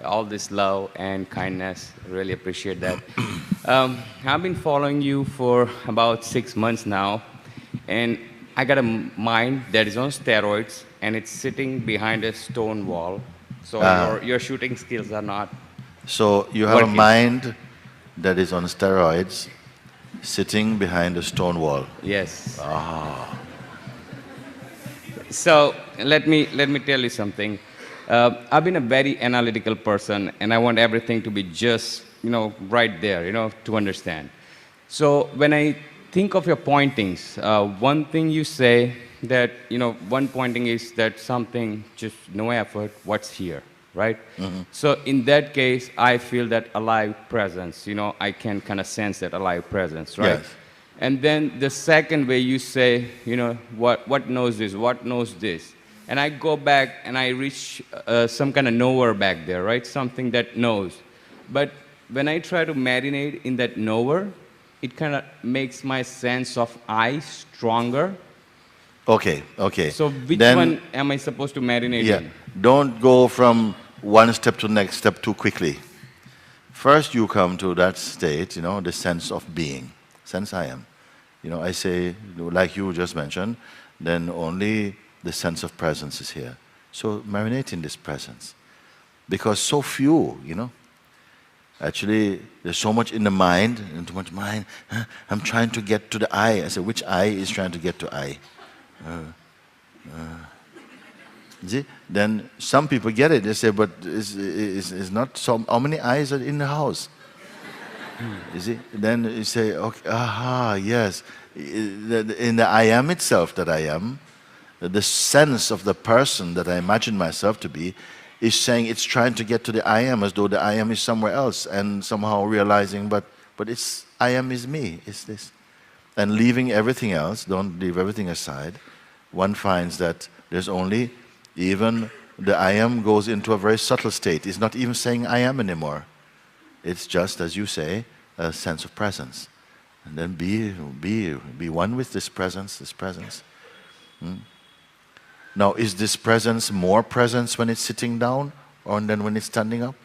all this love and kindness. Really appreciate that. I've been following you for about 6 months now, and I got a mind that is on steroids, and it's sitting behind a stone wall. So Ah, your shooting skills are not so you have a working. mind that is on steroids, sitting behind a stone wall. Yes. So let me tell you something. I've been a very analytical person, and I want everything to be just right there, to understand. So when I think of your pointings, one thing you say that one pointing is that something just no effort, what's here, right? So in that case, I feel that alive presence. I can kind of sense that alive presence, right? Yes. And then the second way you say, what knows this, what knows this. And I go back and I reach some kind of knower back there, right? Something that knows. But when I try to marinate in that knower, it kind of makes my sense of I stronger. Okay, okay. So which Then, one am I supposed to marinate yeah, in? don't go from one step to next step too quickly. First, you come to that state, the sense of being, sense I am. I say, like you just mentioned, then only the sense of presence is here. So marinate in this presence. Because so few, actually, there's so much in the mind, and too much mind. I'm trying to get to the I. I say, which I is trying to get to I? See? Then some people get it. They say, but it's not so. How many eyes are in the house? You see? Then you say, okay, aha, yes. In the I am itself that I am, the sense of the person that I imagine myself to be is saying it's trying to get to the I am as though the I am is somewhere else and somehow realizing, but it's I am is me, is this. And leaving everything else, don't leave everything aside, one finds that there's only even the I am goes into a very subtle state. It's not even saying I am anymore. It's just, as you say, a sense of presence. And then be one with this presence, this presence. Now, is this presence more presence when it's sitting down or then when it's standing up?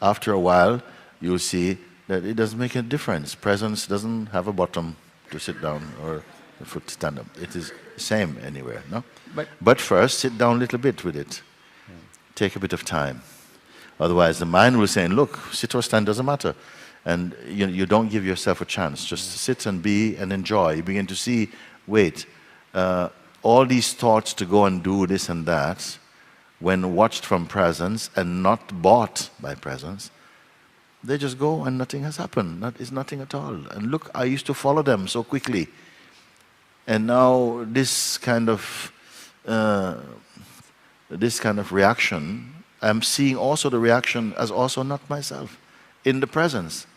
After a while, you'll see that it doesn't make a difference. Presence doesn't have a bottom to sit down or a foot to stand up. It is the same anywhere, no? But But first, sit down a little bit with it. Take a bit of time. Otherwise, the mind will say, look, sit or stand doesn't matter. And you don't give yourself a chance. Just sit and be and enjoy. You begin to see, wait, all these thoughts to go and do this and that, when watched from presence and not bought by presence, they just go and nothing has happened. It's nothing at all. And look, I used to follow them so quickly. And now this kind of reaction, I'm seeing also the reaction as also not myself in the presence.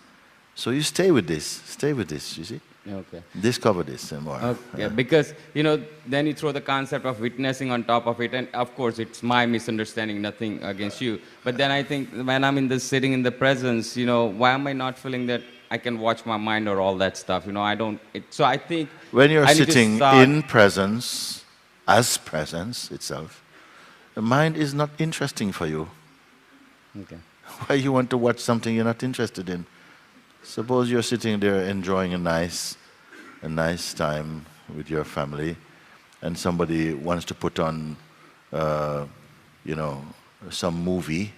So you stay with this, you see? okay. Discover this and more. Okay, because then you throw the concept of witnessing on top of it, and of course it's my misunderstanding, nothing against you. But then I think when I'm sitting in the presence, why am I not feeling that I can watch my mind or all that stuff? I don't. So I think When you're I need to sitting start. in presence, as presence itself, the mind is not interesting for you. Okay. Why you want to watch something you're not interested in? Suppose you're sitting there enjoying a nice time with your family, and somebody wants to put on, some movie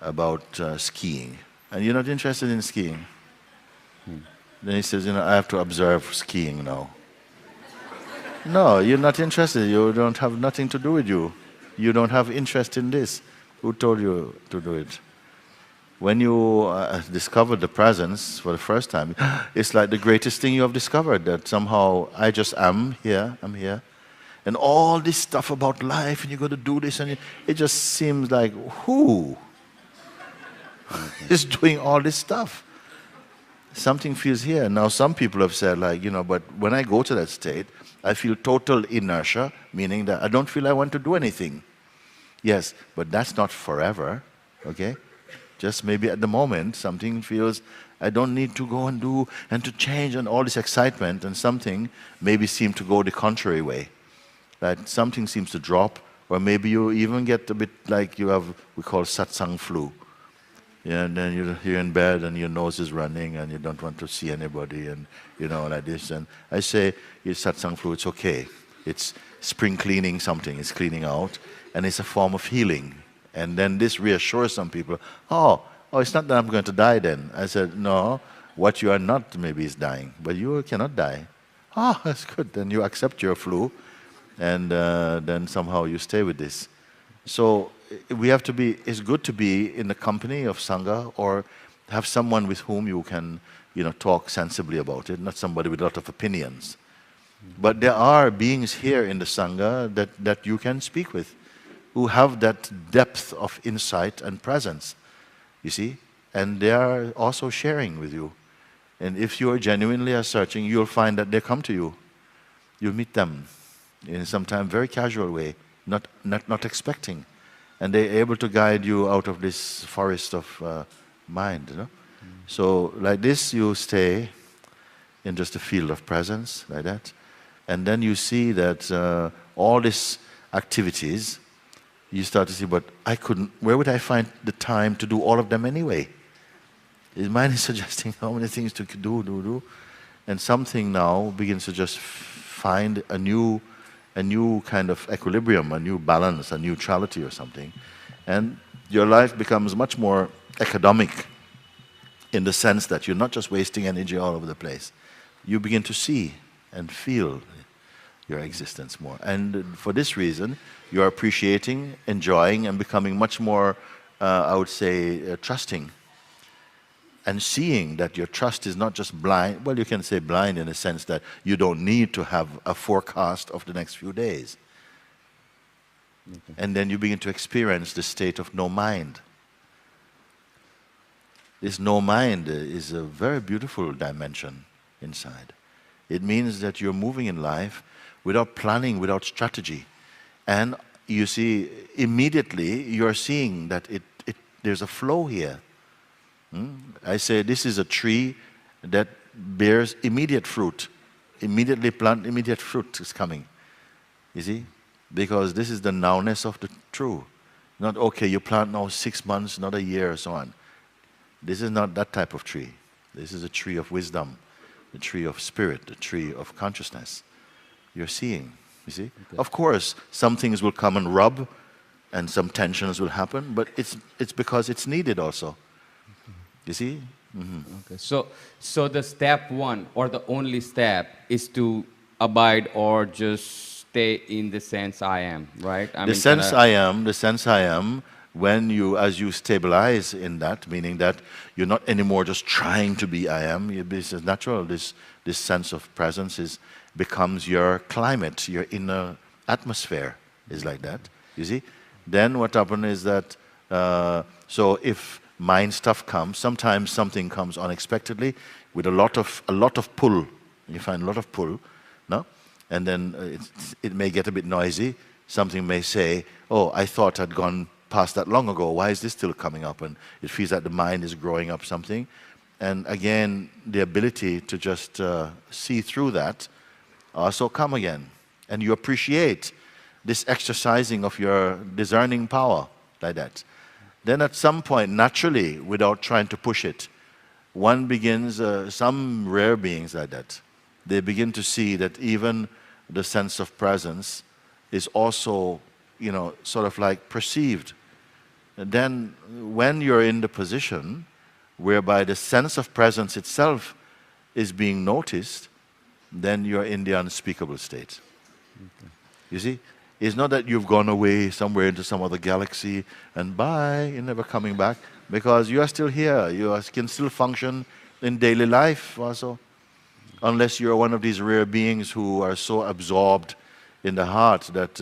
about skiing, and you're not interested in skiing. Then he says, I have to observe skiing now. No, you're not interested. You don't have nothing to do with you. You don't have interest in this. Who told you to do it? When you discover the presence for the first time, it's like the greatest thing you have discovered, that somehow I just am here, I'm here. And all this stuff about life, and you got to do this, and it just seems like, who is doing all this stuff? Something feels here. Now, some people have said, but when I go to that state, I feel total inertia, meaning that I don't feel I want to do anything. Yes, but that's not forever, okay? Just maybe at the moment, something feels, I don't need to go and do and to change and all this excitement, and something maybe seems to go the contrary way. That something seems to drop Or maybe you even get a bit like you have, we call satsang flu. Yeah, and then you're here in bed and your nose is running and you don't want to see anybody and, like this. And I say, it's satsang flu, it's okay. It's spring cleaning something, it's cleaning out, and it's a form of healing. And then this reassures some people, oh, it's not that I'm going to die then. I said, no, what you are not maybe is dying, but you cannot die. Oh, that's good. Then you accept your flu, and then somehow you stay with this. So we have to be, it's good to be in the company of Sangha or have someone with whom you can, talk sensibly about it, not somebody with a lot of opinions. But there are beings here in the Sangha that you can speak with, who have that depth of insight and presence, you see, and they are also sharing with you. And if you are genuinely searching, you'll find that they come to you. You'll meet them in sometimes very casual way, not expecting. And they're able to guide you out of this forest of mind. So like this, you stay in just a field of presence, like that. And then you see that all these activities, you start to see, but where would I find the time to do all of them anyway? His mind is suggesting how many things to do. And something now begins to just find a new kind of equilibrium, a new balance, a neutrality or something. And your life becomes much more economic in the sense that you're not just wasting energy all over the place. You begin to see and feel your existence more. And for this reason, you're appreciating, enjoying, and becoming much more, I would say, trusting. And seeing that your trust is not just blind, well, you can say blind in a sense that you don't need to have a forecast of the next few days. Okay. And then you begin to experience the state of no mind. This no mind is a very beautiful dimension inside. It means that you're moving in life without planning, without strategy. And you see, immediately you're seeing that there's a flow here. I say this is a tree that bears immediate fruit. Immediately plant, immediate fruit is coming. You see? Because this is the nowness of the true. Not, okay, you plant now 6 months, not a year, or so on. This is not that type of tree. This is a tree of wisdom, the tree of spirit, the tree of consciousness. You're seeing, you see? Okay. Of course, some things will come and rub, and some tensions will happen, but it's because it's needed also. You see? Mm-hmm. Okay. So the step one, or the only step, is to abide or just stay in the sense I am, right? The sense I am, as you stabilize in that, meaning that you're not anymore just trying to be I am, this is natural, this sense of presence becomes your climate, your inner atmosphere is like that, you see? Then what happens is that, so if mind stuff comes, sometimes something comes unexpectedly with a lot of pull, you find a lot of pull, no? And then it may get a bit noisy, something may say, oh, I thought I'd gone past that long ago, why is this still coming up? And it feels like the mind is growing up something. And again, the ability to just see through that also come again. And you appreciate this exercising of your discerning power like that. Then at some point, naturally, without trying to push it, one begins, some rare beings like that, they begin to see that even the sense of presence is also, sort of like perceived. And then when you're in the position whereby the sense of presence itself is being noticed, then you're in the unspeakable state. Okay. You see? It's not that you've gone away somewhere into some other galaxy and bye, you're never coming back, because you are still here. You can still function in daily life also, unless you're one of these rare beings who are so absorbed in the heart that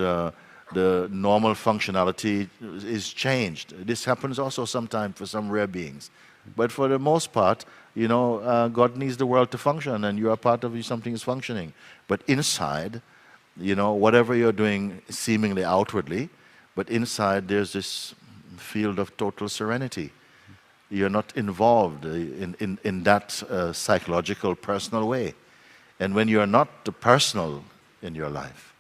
the normal functionality is changed. This happens also sometimes for some rare beings. But for the most part, God needs the world to function, and you are part of something is functioning. But inside, whatever you're doing seemingly outwardly, but inside there's this field of total serenity. You're not involved in that psychological, personal way. And when you're not personal in your life,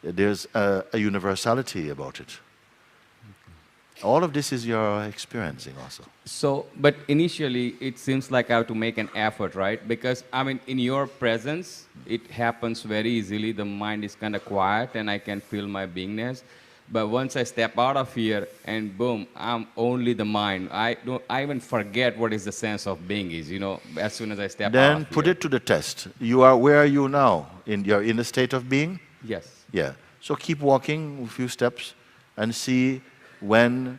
There's a universality about it. All of this is your experiencing also. So, but initially, it seems like I have to make an effort, right? Because, I mean, in your presence, it happens very easily. The mind is kind of quiet and I can feel my beingness. But once I step out of here and boom, I'm only the mind. I even forget what is the sense of being is, as soon as I step out Then of put here. it to the test. Where are you now? You're in the state of being? Yes. Yeah. So keep walking a few steps and see when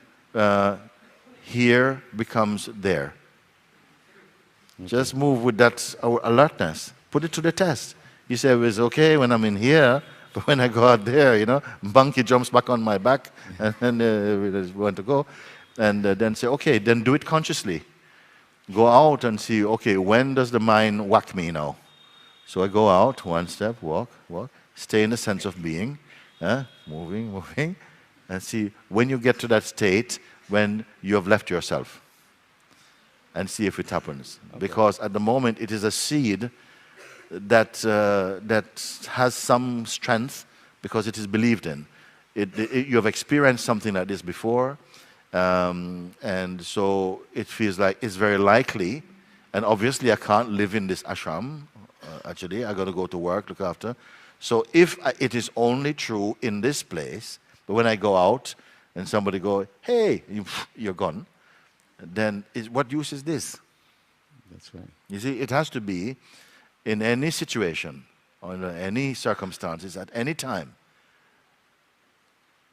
here becomes there. Just move with that alertness. Put it to the test. You say, well, it's okay when I'm in here, but when I go out there, monkey jumps back on my back and then we want to go. And then say, okay, then do it consciously. Go out and see, okay, when does the mind whack me now? So I go out, one step, walk, stay in the sense of being, moving, and see when you get to that state when you have left yourself. And see if it happens. Okay. Because at the moment it is a seed that has some strength because it is believed in. You have experienced something like this before, and so it feels like it's very likely. And obviously I can't live in this ashram. Actually, I got to go to work, look after. So if it is only true in this place, but when I go out and somebody go, hey, you're gone, then what use is this? That's right. You see, it has to be in any situation, or in any circumstances, at any time.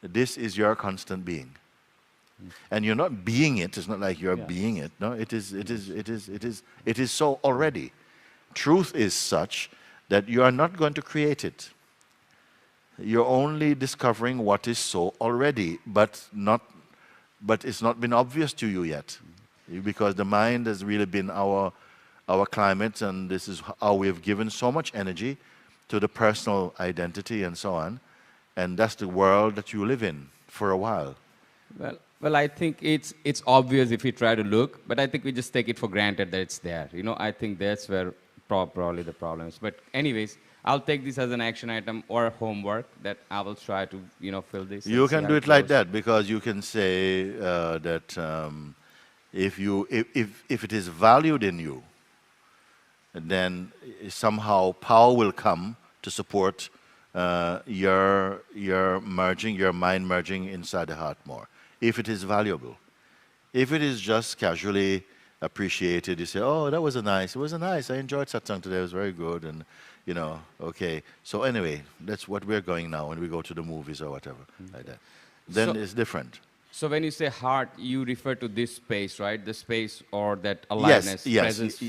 This is your constant being. And you're not being it, it's not like you're being it. No, it is so already. Truth is such that you are not going to create it. You're only discovering what is so already, but it's not been obvious to you yet, because the mind has really been our climate, and this is how we have given so much energy to the personal identity and so on, and that's the world that you live in for a while. Well, I think it's obvious if we try to look, but I think we just take it for granted that it's there. I think that's where probably the problem is. But anyways, I'll take this as an action item or homework that I will try to, fill this. You can do it like that, because you can say that if it is valued in you, then somehow power will come to support your mind merging inside the heart more. If it is valuable, if it is just casually appreciated, you say, "Oh, that was it was nice. I enjoyed satsang today. It was very good." And okay. So anyway, that's what we're going now when we go to the movies or whatever like that. Then it's different. So when you say heart, you refer to this space, right? The space or that aliveness, presence,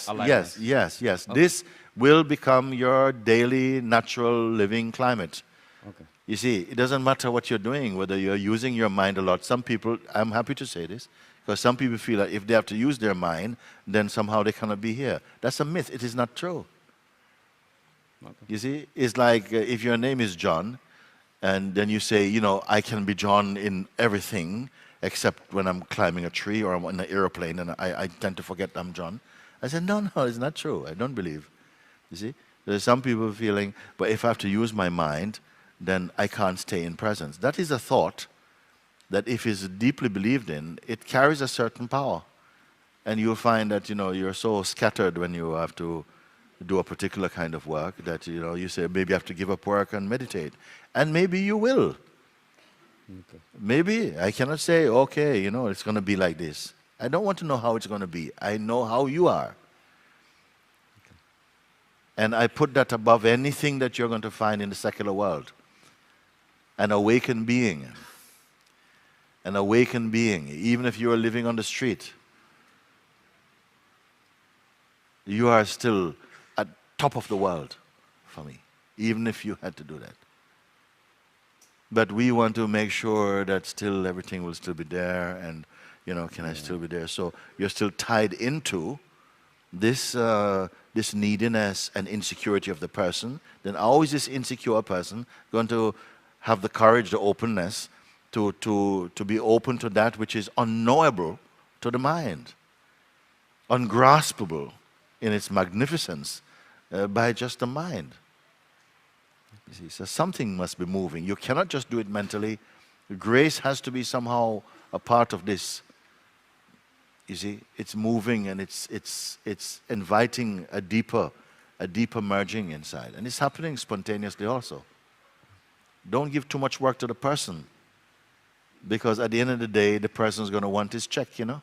aliveness. Yes. Okay. This will become your daily natural living climate. Okay. You see, it doesn't matter what you're doing, whether you're using your mind a lot. Some people, I'm happy to say this, because some people feel that if they have to use their mind, then somehow they cannot be here. That's a myth. It is not true. Okay. You see, it's like if your name is John, and then you say, I can be John in everything except when I'm climbing a tree or I'm on an airplane, and I tend to forget I'm John. I said, no, it's not true. I don't believe. You see, there's some people feeling, but if I have to use my mind, then I can't stay in presence. That is a thought that if it's deeply believed in, it carries a certain power. And you'll find that, you're so scattered when you have to do a particular kind of work that, you say, maybe I have to give up work and meditate. And maybe you will. Okay. Maybe. I cannot say, okay, it's going to be like this. I don't want to know how it's going to be. I know how you are. Okay. And I put that above anything that you're going to find in the secular world. An awakened being. An awakened being. Even if you are living on the street, you are still at top of the world for me, even if you had to do that. But we want to make sure that still everything will still be there, and can I still be there? So you're still tied into this this neediness and insecurity of the person. Then always this insecure person going to have the courage, the openness to be open to that which is unknowable to the mind, ungraspable in its magnificence by just the mind. You see, so something must be moving. You cannot just do it mentally. Grace has to be somehow a part of this. You see, it's moving and it's inviting a deeper merging inside. And it's happening spontaneously also. Don't give too much work to the person, because at the end of the day, the person's going to want his check, you know.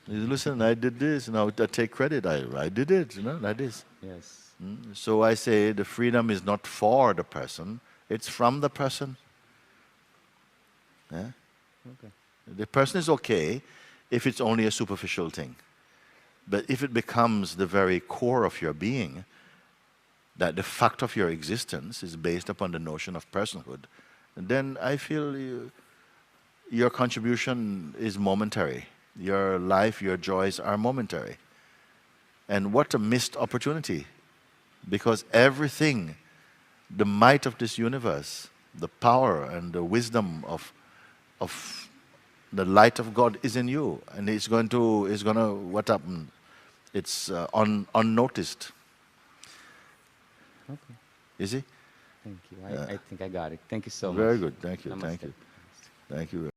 Listen, I did this, I take credit. I did it, like this. Yes. So I say the freedom is not for the person, it's from the person. Yeah? Okay. The person is okay if it's only a superficial thing. But if it becomes the very core of your being, that the fact of your existence is based upon the notion of personhood, then I feel your contribution is momentary. Your life, your joys are momentary. And what a missed opportunity. Because everything, the might of this universe, the power and the wisdom of the light of God is in you. And it's going to, what happened? It's unnoticed. Okay. You see? Thank you. I think I got it. Thank you so much. Very good. Thank you. Namaste. Thank you. Thank you.